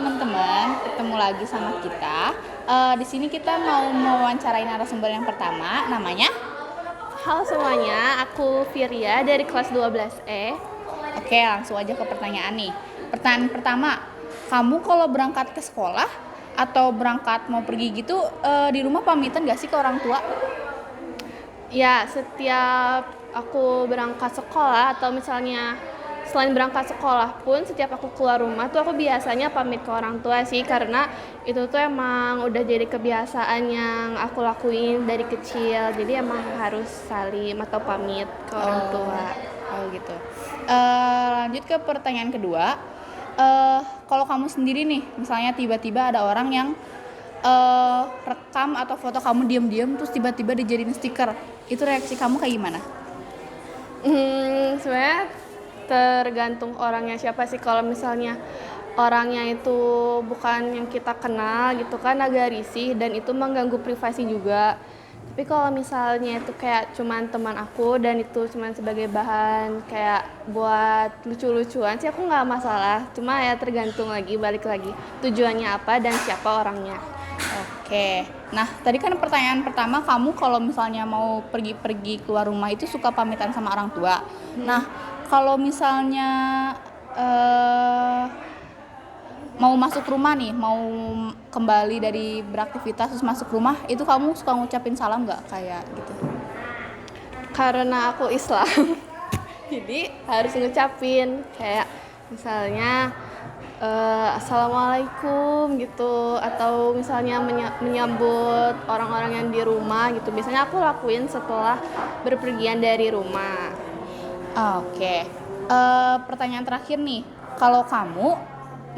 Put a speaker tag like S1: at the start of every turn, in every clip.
S1: teman-teman, ketemu lagi sama kita. Di sini kita mau mewawancarai narasumber yang pertama, namanya.
S2: Halo semuanya, aku Firia dari kelas 12E.
S1: Oke, langsung aja ke pertanyaan nih. Pertanyaan pertama, kamu kalau berangkat ke sekolah atau berangkat mau pergi gitu, di rumah pamitan gak sih ke orang tua?
S2: Ya, setiap aku berangkat sekolah atau misalnya selain berangkat sekolah pun setiap aku keluar rumah tuh aku biasanya pamit ke orang tua sih, karena itu tuh emang udah jadi kebiasaan yang aku lakuin dari kecil. Jadi emang harus salim atau pamit ke orang tua.
S1: Oh gitu. Lanjut ke pertanyaan kedua. Kalau kamu sendiri nih, misalnya tiba-tiba ada orang yang rekam atau foto kamu diam-diam terus tiba-tiba dijadiin stiker, itu reaksi kamu kayak gimana?
S2: Sebenarnya tergantung orangnya siapa sih. Kalau misalnya orangnya itu bukan yang kita kenal gitu kan agak risih dan itu mengganggu privasi juga. Tapi kalau misalnya itu kayak cuman teman aku dan itu cuman sebagai bahan kayak buat lucu-lucuan sih aku nggak masalah. Cuma ya tergantung lagi, balik lagi tujuannya apa dan siapa orangnya.
S1: Oke. Nah, tadi kan pertanyaan pertama, kamu kalau misalnya mau pergi-pergi keluar rumah itu suka pamitan sama orang tua. Nah, kalau misalnya mau masuk rumah nih, mau kembali dari beraktivitas terus masuk rumah, itu kamu suka ngucapin salam nggak kayak gitu?
S2: Karena aku Islam jadi harus ngucapin kayak misalnya assalamualaikum gitu, atau misalnya menyambut orang-orang yang di rumah gitu. Biasanya aku lakuin setelah berpergian dari rumah.
S1: Oke. Pertanyaan terakhir nih, kalau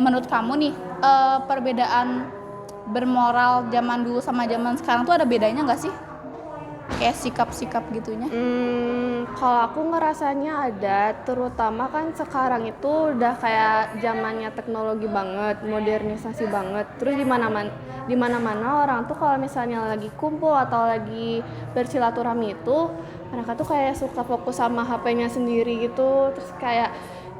S1: menurut kamu nih, perbedaan bermoral zaman dulu sama zaman sekarang tuh ada bedanya nggak sih? Kayak sikap-sikap gitunya?
S2: Kalau aku ngerasanya ada, terutama kan sekarang itu udah kayak zamannya teknologi banget, modernisasi banget. Terus di mana-mana orang tuh kalau misalnya lagi kumpul atau lagi bersilaturahmi itu, mereka tuh kayak suka fokus sama HP-nya sendiri gitu. Terus kayak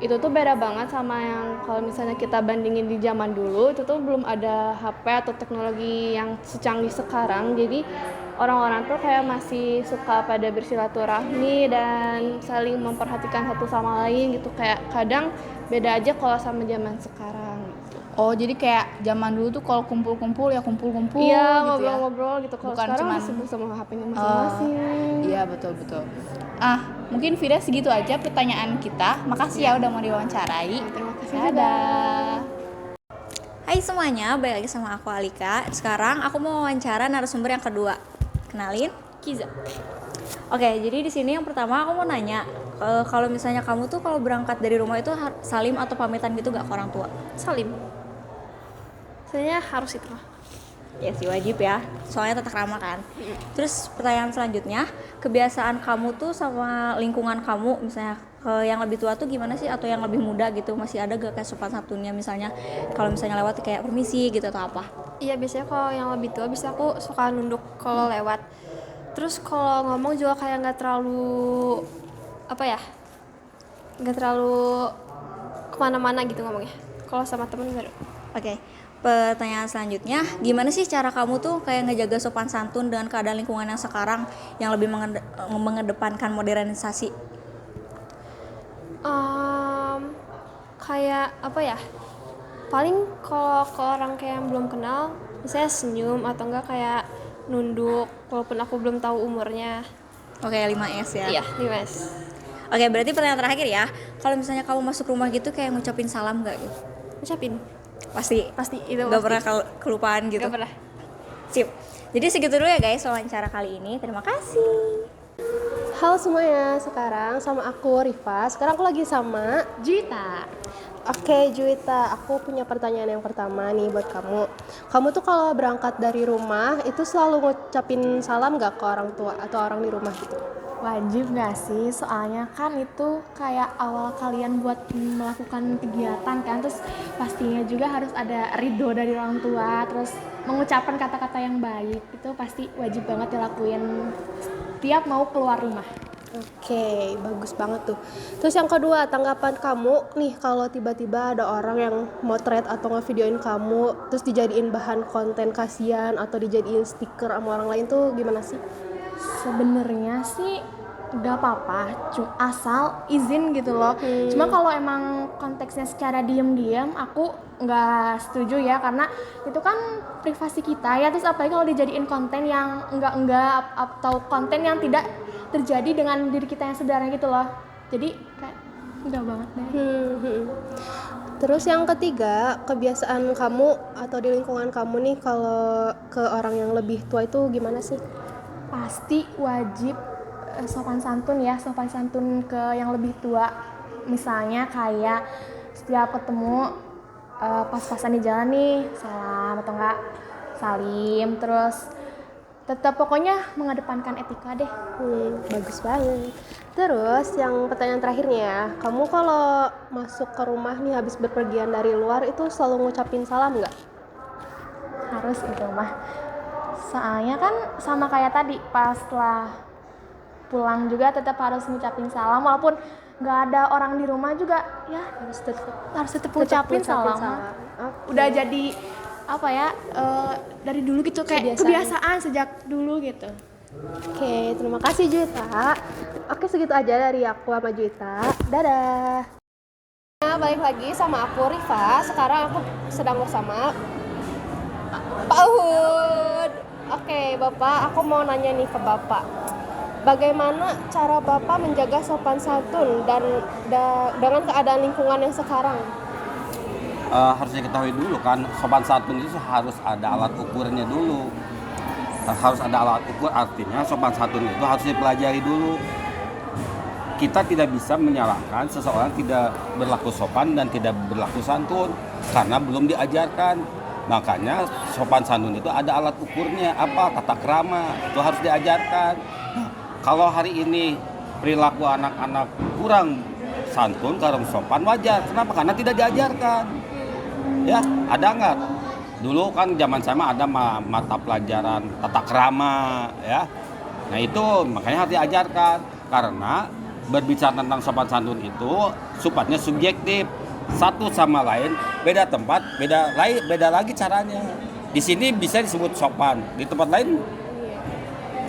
S2: itu tuh beda banget sama yang kalau misalnya kita bandingin di zaman dulu, itu tuh belum ada HP atau teknologi yang secanggih sekarang. Jadi orang-orang tuh kayak masih suka pada bersilaturahmi dan saling memperhatikan satu sama lain gitu. Kayak kadang beda aja kalau sama zaman sekarang gitu.
S1: Oh, jadi kayak zaman dulu tuh kalau kumpul-kumpul ya kumpul-kumpul
S2: Iya,
S1: gitu ya.
S2: ngobrol-ngobrol gitu. Kalau
S1: Bukan
S2: sekarang
S1: cuman
S2: disibuk sama HP-nya masing-masing.
S1: iya, betul-betul. Mungkin Vida segitu aja pertanyaan kita. Makasih ya udah mau diwawancarai.
S2: Terima kasih juga.
S1: Dadah. Hai semuanya, balik lagi sama aku Alika. Sekarang aku mau wawancara narasumber yang kedua. Kenalin,
S2: Kiza.
S1: Oke, jadi di sini yang pertama aku mau nanya, kalau misalnya kamu tuh kalau berangkat dari rumah itu salim atau pamitan gitu gak ke orang tua?
S2: Salim. Sebenarnya harus itu mah.
S1: Ya sih, wajib ya, soalnya tata krama kan. Terus pertanyaan selanjutnya, kebiasaan kamu tuh sama lingkungan kamu, misalnya yang lebih tua tuh gimana sih, atau yang lebih muda gitu, masih ada gak kayak sopan santunnya, misalnya kalau misalnya lewat kayak permisi gitu atau apa?
S3: Iya, biasanya kalau yang lebih tua bisa aku suka nunduk kalau lewat. Terus kalau ngomong juga kayak nggak terlalu nggak terlalu kemana-mana gitu ngomongnya. Kalau sama temen nggak.
S1: Oke, pertanyaan selanjutnya, gimana sih cara kamu tuh kayak ngejaga sopan santun dengan keadaan lingkungan yang sekarang yang lebih mengedepankan modernisasi?
S3: Kayak paling kalau ke orang kayak yang belum kenal, misalnya senyum atau enggak kayak nunduk walaupun aku belum tahu umurnya.
S1: Oke, 5S ya.
S3: Iya, Dimas.
S1: Oke, berarti pertanyaan terakhir ya. Kalau misalnya kamu masuk rumah gitu kayak ngucapin salam gak gitu?
S3: Ucapin.
S1: Pasti
S3: Itu
S1: gak
S3: pasti.
S1: pernah kelupaan gitu?
S3: Gak pernah.
S1: Sip. Jadi segitu dulu ya guys wawancara kali ini. Terima kasih.
S4: Halo semuanya, sekarang sama aku Rifa. Sekarang aku lagi sama
S3: Juita.
S4: Oke Juwita, aku punya pertanyaan yang pertama nih buat kamu. Kamu tuh kalau berangkat dari rumah itu selalu ngucapin salam gak ke orang tua atau orang di rumah gitu?
S5: Wajib gak sih? Soalnya kan itu kayak awal kalian buat melakukan kegiatan kan. Terus pastinya juga harus ada ridho dari orang tua. Terus mengucapkan kata-kata yang baik. Itu pasti wajib banget dilakuin tiap mau keluar rumah.
S4: Oke, bagus banget tuh. Terus yang kedua, tanggapan kamu nih kalau tiba-tiba ada orang yang motret atau ngevideoin kamu terus dijadiin bahan konten kasihan atau dijadiin stiker sama orang lain tuh gimana sih?
S5: Sebenarnya sih nggak apa-apa, asal izin gitu loh. Cuma kalau emang konteksnya secara diam-diam, aku nggak setuju ya, karena itu kan privasi kita ya. Terus apalagi kalau dijadiin konten yang enggak atau konten yang tidak terjadi dengan diri kita yang sebenarnya gitu loh. Jadi kayak enggak banget deh.
S4: Terus yang ketiga, kebiasaan kamu atau di lingkungan kamu nih kalau ke orang yang lebih tua itu gimana sih?
S5: Pasti wajib sopan santun ya, sopan santun ke yang lebih tua. Misalnya kayak setiap ketemu pas-pasan di jalan nih, salam atau enggak salim, terus tetap pokoknya mengedepankan etika deh.
S4: Bagus banget. Terus yang pertanyaan terakhirnya ya, kamu kalau masuk ke rumah nih habis berpergian dari luar itu selalu ngucapin salam nggak?
S5: Harus gitu mah. Soalnya kan sama kayak tadi, pas setelah pulang juga tetap harus ngucapin salam, walaupun nggak ada orang di rumah juga ya harus tetap ngucapin salam.
S4: Oke.
S5: Udah jadi apa ya, dari dulu gitu, kayak kebiasaan sejak dulu gitu.
S4: Oke, terima kasih Juwita. Oke, segitu aja dari aku sama Juwita. Dadah. Nah, balik lagi sama aku Rifa. Sekarang aku sedang bersama Pak Uhud. Oke, Bapak, aku mau nanya nih ke Bapak. Bagaimana cara Bapak menjaga sopan santun dan dengan keadaan lingkungan yang sekarang?
S6: Harus diketahui dulu kan, sopan santun itu harus ada alat ukurnya dulu. Harus ada alat ukur, artinya sopan santun itu harus dipelajari dulu. Kita tidak bisa menyalahkan seseorang tidak berlaku sopan dan tidak berlaku santun karena belum diajarkan. Makanya sopan santun itu ada alat ukurnya, apa? Tata krama, itu harus diajarkan. Nah, kalau hari ini perilaku anak-anak kurang santun, kurang sopan, wajar. Kenapa? Karena tidak diajarkan. Ya, ada nggak? Dulu kan zaman saya ada mata pelajaran tata krama, ya. Nah itu makanya harus diajarkan, karena berbicara tentang sopan santun itu sifatnya subjektif, satu sama lain beda tempat, beda lagi caranya. Di sini bisa disebut sopan, di tempat lain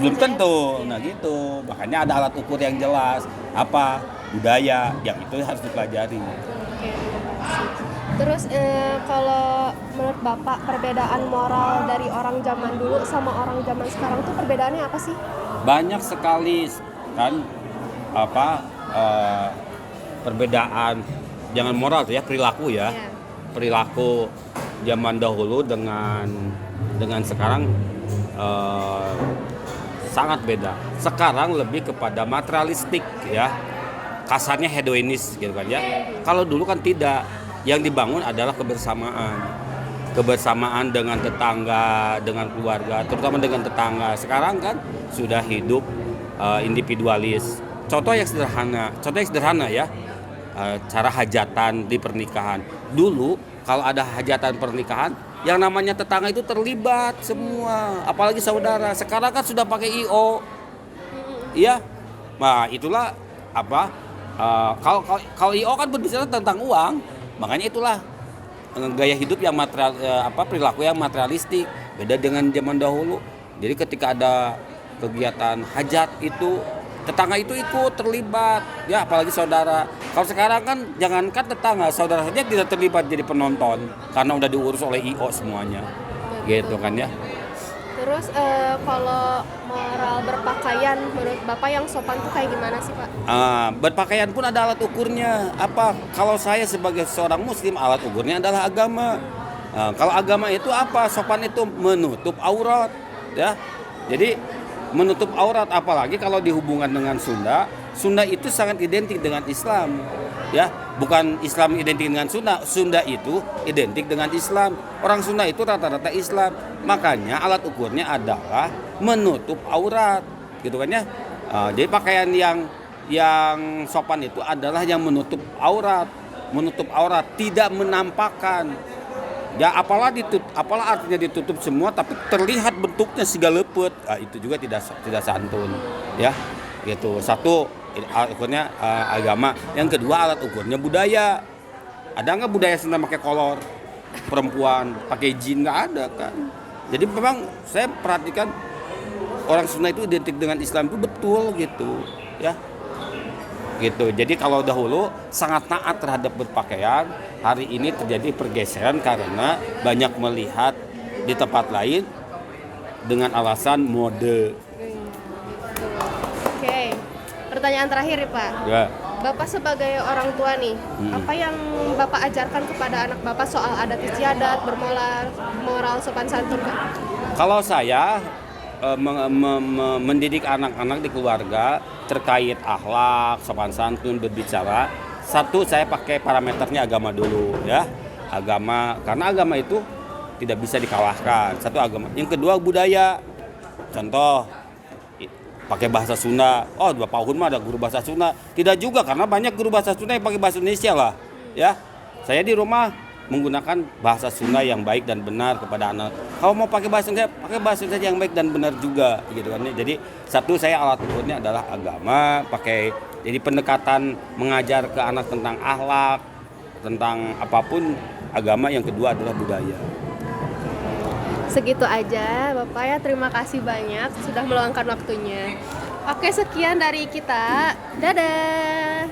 S6: belum tentu. Nah gitu, makanya ada alat ukur yang jelas, apa budaya yang itu harus dipelajari.
S4: Terus kalau menurut Bapak perbedaan moral dari orang zaman dulu sama orang zaman sekarang tuh perbedaannya apa sih?
S6: Banyak sekali kan perbedaan, jangan moral tuh ya, perilaku ya. Perilaku zaman dahulu dengan sekarang sangat beda. Sekarang lebih kepada materialistik ya. Kasarnya hedonis gitu kan ya. Kalau dulu kan tidak. Yang dibangun adalah kebersamaan dengan tetangga, dengan keluarga, terutama dengan tetangga. Sekarang kan sudah hidup individualis. Contoh yang sederhana ya, cara hajatan di pernikahan. Dulu kalau ada hajatan pernikahan, yang namanya tetangga itu terlibat semua, apalagi saudara. Sekarang kan sudah pakai IO, iya. Nah itulah apa? Kalau IO kan berbicara tentang uang. Makanya itulah gaya hidup yang perilaku yang materialistik, beda dengan zaman dahulu. Jadi ketika ada kegiatan hajat itu tetangga itu ikut terlibat, ya apalagi saudara. Kalau sekarang kan jangankan tetangga, saudara saja tidak terlibat jadi penonton karena udah diurus oleh IO semuanya, gitu kan ya.
S4: Terus kalau moral berpakaian menurut Bapak yang sopan tuh kayak gimana sih Pak?
S6: Berpakaian pun ada alat ukurnya. Apa? Kalau saya sebagai seorang muslim, alat ukurnya adalah agama. Kalau agama itu apa? Sopan itu menutup aurat, ya. Jadi menutup aurat, apalagi kalau dihubungkan dengan Sunda. Sunda itu sangat identik dengan Islam, ya. Bukan Islam identik dengan Sunda. Sunda itu identik dengan Islam. Orang Sunda itu rata-rata Islam. Makanya alat ukurnya adalah menutup aurat, gitu kan ya. Jadi pakaian yang sopan itu adalah yang menutup aurat, tidak menampakkan. Ya apalah artinya ditutup semua tapi terlihat bentuknya sigalepet. Itu juga tidak santun, ya. gitu. Satu alat ukurnya agama, yang kedua alat ukurnya budaya. Ada nggak budaya Sunda pakai kolor, perempuan pakai jin? Nggak ada kan. Jadi memang saya perhatikan orang Sunda itu identik dengan Islam itu betul gitu ya. Gitu. Jadi kalau dahulu sangat taat terhadap berpakaian, hari ini terjadi pergeseran karena banyak melihat di tempat lain dengan alasan mode.
S4: Oke, pertanyaan terakhir nih Pak.
S6: Ya.
S4: Bapak sebagai orang tua nih, apa yang Bapak ajarkan kepada anak Bapak soal adat istiadat, moral sopan santun Kak?
S6: Kalau saya mendidik anak-anak di keluarga terkait akhlak, sopan santun, berbicara, satu saya pakai parameternya agama dulu ya. Agama, karena agama itu tidak bisa dikalahkan. Satu agama. Yang kedua budaya. Contoh pakai bahasa Sunda. Oh, Bapak Uhun mah ada guru bahasa Sunda. Tidak juga, karena banyak guru bahasa Sunda yang pakai bahasa Indonesia lah. Ya. Saya di rumah menggunakan bahasa Sunda yang baik dan benar kepada anak. Kalau mau pakai bahasa Indonesia, pakai bahasa Indonesia yang baik dan benar juga, gitu kan. Jadi satu saya alat ukurnya adalah agama, pakai jadi pendekatan mengajar ke anak tentang akhlak, tentang apapun agama. Yang kedua adalah budaya.
S4: Segitu aja Bapak ya, terima kasih banyak sudah meluangkan waktunya. Oke, sekian dari kita. Dadah.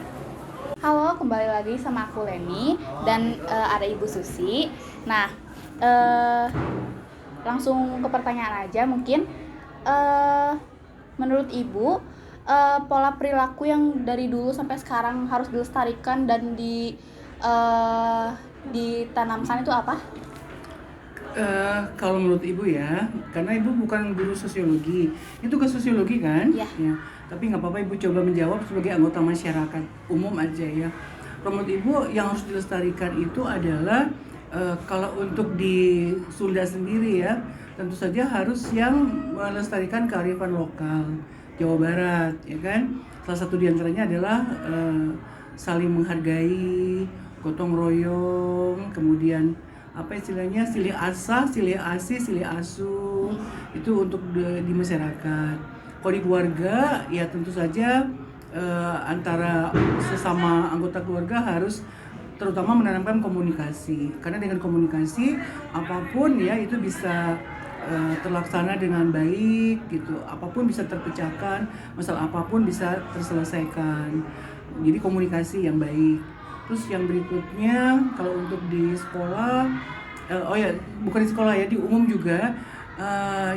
S7: Halo, kembali lagi sama aku Leni dan ada Ibu Susi. Nah, langsung ke pertanyaan aja mungkin. Menurut Ibu, pola perilaku yang dari dulu sampai sekarang harus dilestarikan dan ditanamkan itu apa?
S8: Kalau menurut Ibu ya, karena Ibu bukan guru sosiologi, itu ke sosiologi kan?
S7: Iya.
S8: Ya. Tapi nggak apa-apa, Ibu coba menjawab sebagai anggota masyarakat umum aja ya. Kalau menurut Ibu yang harus dilestarikan itu adalah kalau untuk di Sunda sendiri ya, tentu saja harus yang melestarikan kearifan lokal Jawa Barat, ya kan? Salah satu diantaranya adalah saling menghargai, gotong royong, kemudian apa istilahnya silih asah, silih asih, silih asuh, itu untuk di masyarakat. Kalau di keluarga ya tentu saja antara sesama anggota keluarga harus terutama menanamkan komunikasi, karena dengan komunikasi apapun ya itu bisa terlaksana dengan baik gitu, apapun bisa terpecahkan, masalah apapun bisa terselesaikan. Jadi komunikasi yang baik. Terus yang berikutnya kalau untuk di sekolah, bukan di sekolah ya, di umum juga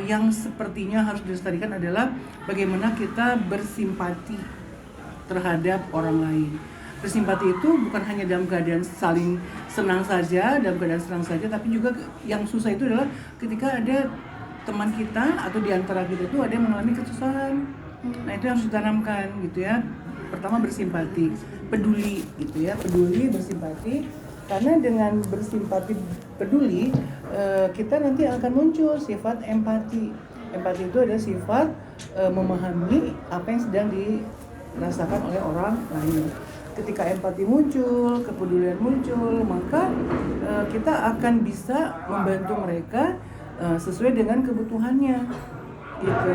S8: yang sepertinya harus dilestarikan adalah bagaimana kita bersimpati terhadap orang lain. Bersimpati itu bukan hanya dalam keadaan saling senang saja, tapi juga yang susah itu adalah ketika ada teman kita atau di antara kita itu ada yang mengalami kesusahan. Nah itu harus ditanamkan gitu ya. Pertama bersimpati, peduli gitu ya, peduli, bersimpati. Karena dengan bersimpati, peduli, kita nanti akan muncul sifat empati. Empati itu adalah sifat memahami apa yang sedang dirasakan oleh orang lain. Ketika empati muncul, kepedulian muncul, maka kita akan bisa membantu mereka sesuai dengan kebutuhannya gitu.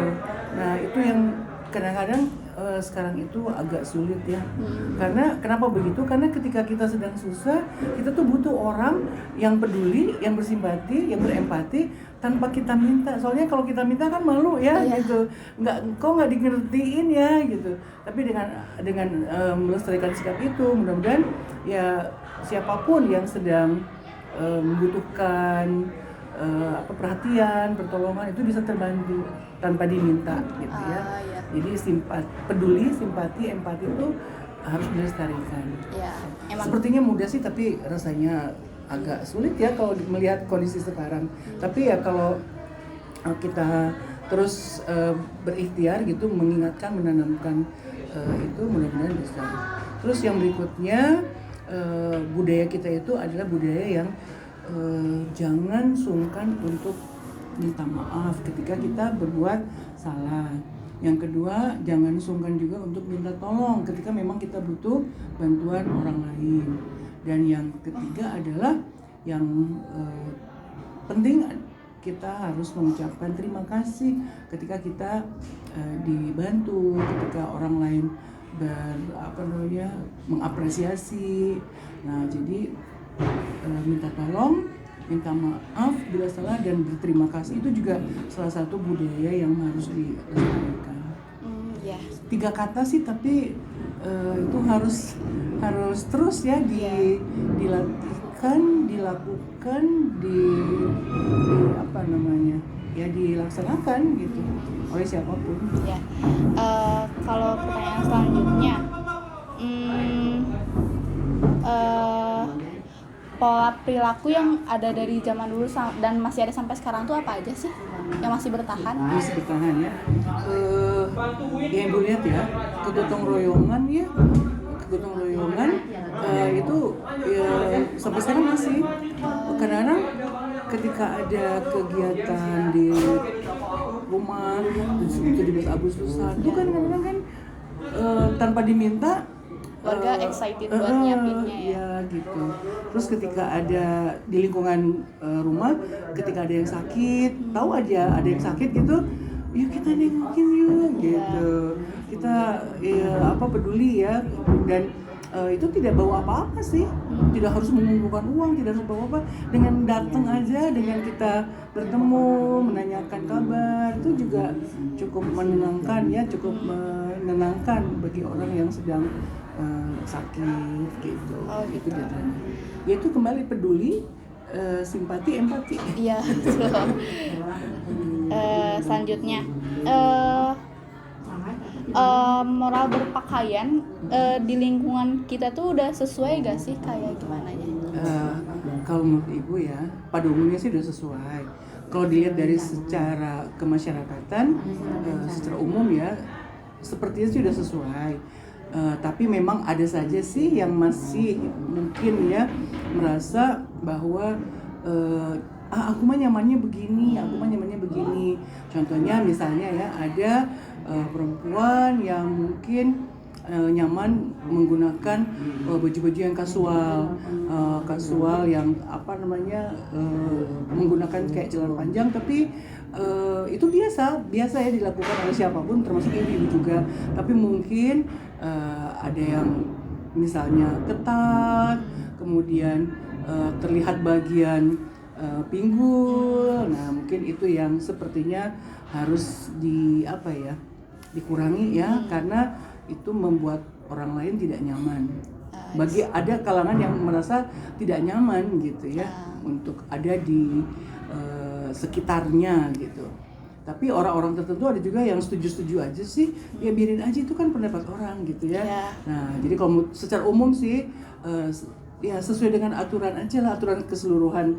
S8: Nah itu yang kadang-kadang sekarang itu agak sulit ya. Karena kenapa begitu? Karena ketika kita sedang susah, kita tuh butuh orang yang peduli, yang bersimpati, yang berempati tanpa kita minta. Soalnya kalau kita minta kan malu ya gitu. Kok nggak dimengertiin ya gitu. Tapi dengan melestarikan sikap itu, mudah-mudahan ya siapapun yang sedang membutuhkan perhatian, pertolongan itu bisa terbantu tanpa diminta gitu ya. Jadi peduli, simpati, empati itu harus dilestarikan.
S7: Ya, emang.
S8: Sepertinya mudah sih, tapi rasanya agak sulit ya kalau melihat kondisi sekarang. Tapi ya kalau kita terus berikhtiar gitu, mengingatkan, menanamkan itu, mudah-mudahan bisa. Terus yang berikutnya budaya kita itu adalah budaya yang jangan sungkan untuk minta maaf ketika kita berbuat salah. Yang kedua, jangan sungkan juga untuk minta tolong ketika memang kita butuh bantuan orang lain. Dan yang ketiga adalah yang penting kita harus mengucapkan terima kasih ketika kita dibantu, ketika orang lain mengapresiasi. Nah, jadi minta tolong, minta maaf bila salah, dan berterima kasih itu juga salah satu budaya yang harus dilestarikan.
S7: Ya.
S8: 3 kata sih, tapi itu harus terus ya dilakukan dilaksanakan gitu oleh siapapun.
S7: Ya. Kalau pertanyaan selanjutnya, pola perilaku yang ada dari zaman dulu dan masih ada sampai sekarang tuh apa aja sih yang masih bertahan?
S8: Masih bertahan ya. Yang Ibu lihat ya, kegotong royongan itu ya sampai sekarang masih. Kadang-kadang ketika ada kegiatan di rumah, itu di Agustusan, itu kan kadang-kadang kan tanpa diminta
S7: Warga excited buat nyiapinnya ya.
S8: Iya gitu. Terus ketika ada di lingkungan rumah, ketika ada yang sakit, tahu aja ada yang sakit gitu, yuk kita nengokin yuk gitu. Kita peduli ya, dan itu tidak bawa apa-apa sih, tidak harus mengumpulkan uang, tidak harus bawa apa, dengan datang aja, dengan kita bertemu, menanyakan kabar, itu juga cukup menenangkan ya, cukup menenangkan bagi orang yang sedang sakit gitu.
S7: Oh, gitu.
S8: Itu ya, itu kembali peduli, simpati, empati.
S7: Iya, betul. Selanjutnya, moral berpakaian di lingkungan kita tuh udah sesuai gak sih, kayak gimana ya?
S8: Kalau menurut Ibu ya, pada umumnya sih udah sesuai. Kalau dilihat dari secara kemasyarakatan, secara umum ya, sepertinya sih udah sesuai. Tapi memang ada saja sih yang masih mungkin ya merasa bahwa aku mah nyamannya begini, Contohnya misalnya ya, ada perempuan yang mungkin nyaman menggunakan baju-baju yang kasual yang menggunakan kayak celana panjang, tapi itu biasa ya dilakukan oleh siapapun, termasuk ibu-ibu juga. Tapi mungkin ada yang misalnya ketat, kemudian terlihat bagian pinggul. Nah, mungkin itu yang sepertinya harus dikurangi ya, karena itu membuat orang lain tidak nyaman. Bagi ada kalangan yang merasa tidak nyaman gitu ya, untuk ada di sekitarnya gitu. Tapi orang-orang tertentu ada juga yang setuju-setuju aja sih, ya biarin aja, itu kan pendapat orang gitu ya. Nah, jadi kalau secara umum sih ya sesuai dengan aturan aja lah, aturan keseluruhan,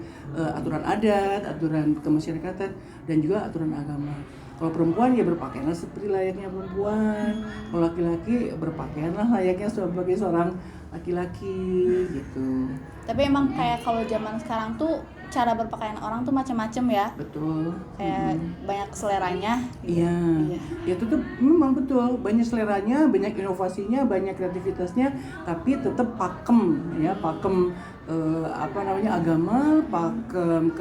S8: aturan adat, aturan kemasyarakatan, dan juga aturan agama. Kalau perempuan ya berpakaianlah seperti layaknya perempuan, kalau laki-laki berpakaianlah layaknya sebagai seorang laki-laki gitu.
S7: Tapi emang kayak kalau zaman sekarang tuh cara berpakaian orang tuh macam-macam ya.
S8: Betul.
S7: Kayak banyak seleranya.
S8: Iya. Ya itu tuh memang betul, banyak seleranya, banyak inovasinya, banyak kreativitasnya, tapi tetap pakem agama, pakem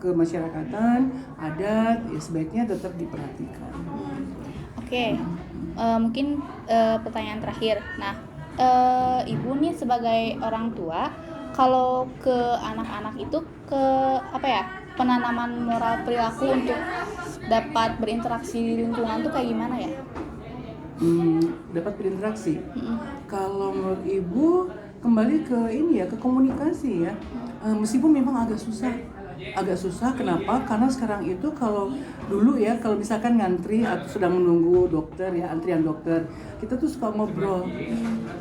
S8: kemasyarakatan, adat, ya sebaiknya tetap diperhatikan.
S7: Oke. Mungkin pertanyaan terakhir. Nah, Ibu nih sebagai orang tua, kalau ke anak-anak itu penanaman moral perilaku untuk dapat berinteraksi di lingkungan tuh kayak gimana ya?
S8: Dapat berinteraksi. Kalau menurut Ibu kembali ke ke komunikasi ya. Meskipun memang agak susah. Kenapa? Karena sekarang itu kalau dulu ya, kalau misalkan ngantri atau sedang menunggu dokter ya, antrian dokter, kita tuh suka ngobrol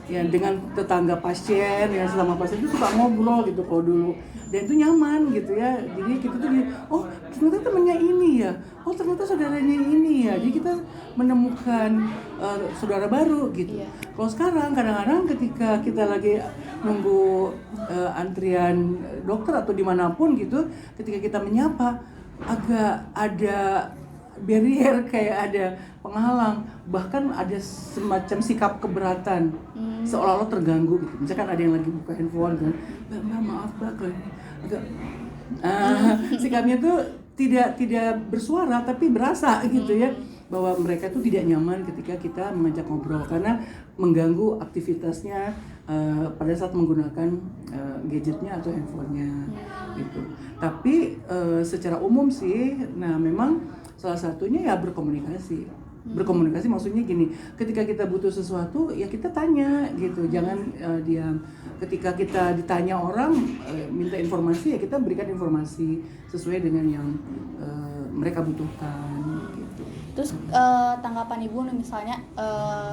S8: ya dengan tetangga pasien ya, selama pasien itu suka ngobrol gitu kalau dulu, dan itu nyaman gitu ya. Jadi kita tuh oh ternyata temennya ini ya, oh ternyata saudaranya ini ya, jadi kita menemukan saudara baru gitu. Kalau sekarang kadang-kadang ketika kita lagi nunggu antrian dokter atau dimanapun gitu, ketika kita menyapa agak ada barrier, kayak ada penghalang, bahkan ada semacam sikap keberatan, seolah-olah terganggu gitu. Misalkan ada yang lagi buka handphone kan, mbak maaf mbak, agak sikapnya tuh tidak bersuara tapi berasa gitu ya, bahwa mereka tuh tidak nyaman ketika kita mengajak ngobrol karena mengganggu aktivitasnya pada saat menggunakan gadgetnya atau handphonenya gitu. Tapi secara umum sih, nah memang salah satunya ya berkomunikasi. Berkomunikasi maksudnya gini, ketika kita butuh sesuatu ya kita tanya gitu, jangan diam. Ketika kita ditanya orang minta informasi ya kita berikan informasi sesuai dengan yang mereka butuhkan gitu.
S7: Terus tanggapan ibu nih misalnya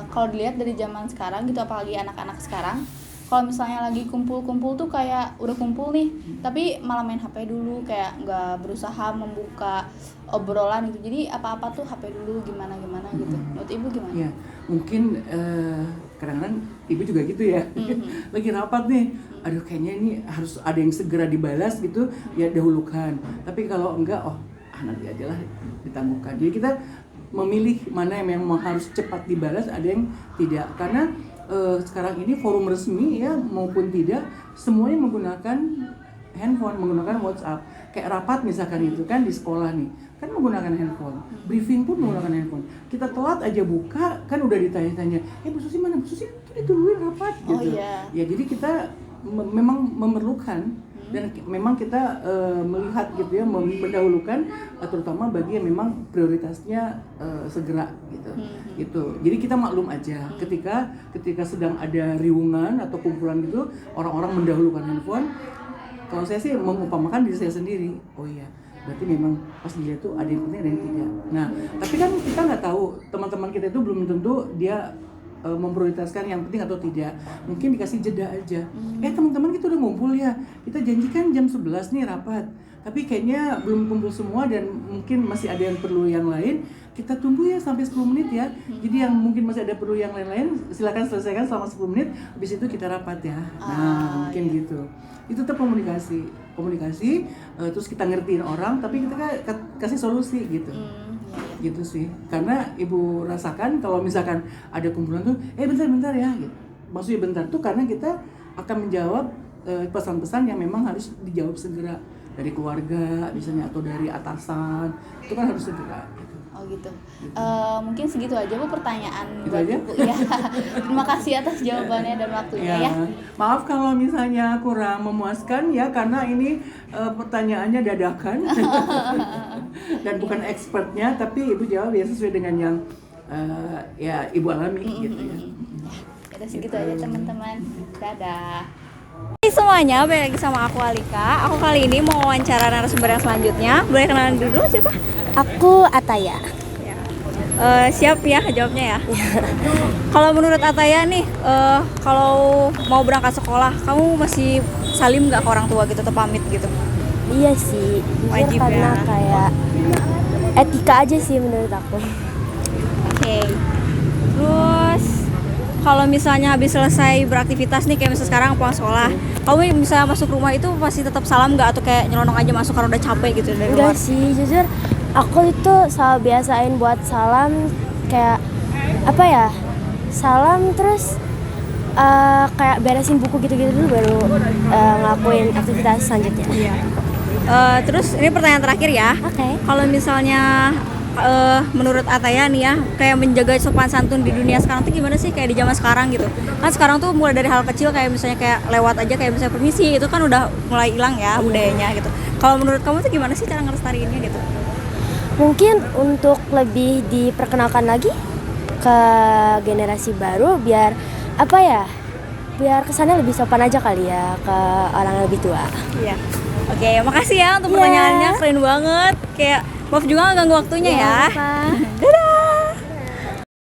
S7: kalau dilihat dari zaman sekarang gitu, apalagi anak-anak sekarang, kalau misalnya lagi kumpul-kumpul tuh kayak udah kumpul nih tapi malah main HP dulu, kayak nggak berusaha membuka obrolan gitu, jadi apa-apa tuh HP dulu gimana gitu. Menurut ibu gimana?
S8: Ya mungkin kadang-kadang ibu juga gitu ya. Lagi rapat nih, aduh kayaknya ini harus ada yang segera dibalas gitu, ya dahulukan. Tapi kalau enggak, nanti aja lah ditangguhkan. Jadi kita memilih mana yang memang harus cepat dibalas, ada yang tidak. Karena sekarang ini forum resmi ya maupun tidak, semuanya menggunakan handphone, menggunakan WhatsApp. Kayak rapat misalkan itu kan di sekolah nih, kan menggunakan handphone. Briefing pun menggunakan handphone. Kita telat aja buka, kan udah ditanya-tanya, Bu Susi mana? Bu Susi itu ditungguin rapat gitu.
S7: Oh, iya.
S8: Ya jadi kita memang memerlukan dan memang kita melihat gitu ya, mendahulukan terutama bagi yang memang prioritasnya segera gitu. Gitu. Jadi kita maklum aja ketika sedang ada riungan atau kumpulan gitu, orang-orang mendahulukan handphone. Kalau saya sih mengumpamakan diri saya sendiri. Oh iya, berarti memang pas dilihat tuh ada yang penting ada yang tidak. Nah, tapi kan kita nggak tahu, teman-teman kita itu belum tentu dia memprioritaskan yang penting atau tidak. Mungkin dikasih jeda aja. Teman-teman kita udah ngumpul ya, kita janjikan jam 11 nih rapat, tapi kayaknya belum kumpul semua dan mungkin masih ada yang perlu yang lain. Kita tunggu ya sampai 10 menit ya. Jadi yang mungkin masih ada perlu yang lain-lain, silakan selesaikan selama 10 menit, habis itu kita rapat ya. Nah, mungkin gitu. Itu tetap komunikasi, terus kita ngertiin orang, tapi kita kasih solusi gitu. Gitu sih, karena ibu rasakan kalau misalkan ada kumpulan tuh bentar ya gitu. Maksudnya bentar tuh karena kita akan menjawab pesan-pesan yang memang harus dijawab segera dari keluarga misalnya atau dari atasan, itu kan harus segera gitu.
S7: Oh gitu. Mungkin segitu aja Bu pertanyaan
S8: Gitu
S7: buat
S8: aja?
S7: Ibu ya. Terima kasih atas jawabannya dan waktunya ya.
S8: Maaf kalau misalnya kurang memuaskan ya, karena ini pertanyaannya dadakan dan bukan expertnya, tapi ibu jawab ya sesuai dengan yang ya ibu alami gitu ya.
S7: Ya segitu aja teman-teman. Dadah.
S1: Hai semuanya, balik lagi sama aku Alika. Aku kali ini mau wawancara narasumber yang selanjutnya. Boleh kenalan dulu siapa?
S4: Aku Ataya.
S1: Siap ya jawabnya ya. Kalau menurut Ataya nih, kalau mau berangkat sekolah, kamu masih salim nggak ke orang tua gitu atau pamit gitu?
S4: Iya sih,
S1: Wajib
S4: karena
S1: ya.
S4: kayak etika aja sih menurut aku.
S1: Oke. Terus kalau misalnya habis selesai beraktivitas nih, kayak misalnya sekarang pulang sekolah, kamu misalnya masuk rumah itu pasti tetap salam nggak atau kayak nyelonong aja masuk karena udah capek gitu dari luar?
S4: Enggak sih, jujur aku itu selalu biasain buat salam, kayak apa ya, salam terus kayak beresin buku gitu-gitu dulu baru ngelakuin aktivitas selanjutnya.
S1: Iya. Terus ini pertanyaan terakhir ya.
S4: Oke.
S1: Kalau misalnya menurut Ataya nih ya, kayak menjaga sopan santun di dunia sekarang tuh gimana sih, kayak di zaman sekarang gitu kan? Sekarang tuh mulai dari hal kecil kayak misalnya kayak lewat aja kayak misalnya permisi, itu kan udah mulai hilang ya budayanya gitu. Kalau menurut kamu tuh gimana sih cara ngelestariinnya gitu?
S4: Mungkin untuk lebih diperkenalkan lagi ke generasi baru, biar apa ya, biar kesannya lebih sopan aja kali ya ke orang yang lebih tua.
S1: Iya. Oke, makasih ya untuk pertanyaannya, keren banget. Kayak maaf juga nggak ganggu waktunya ya.
S4: Apa?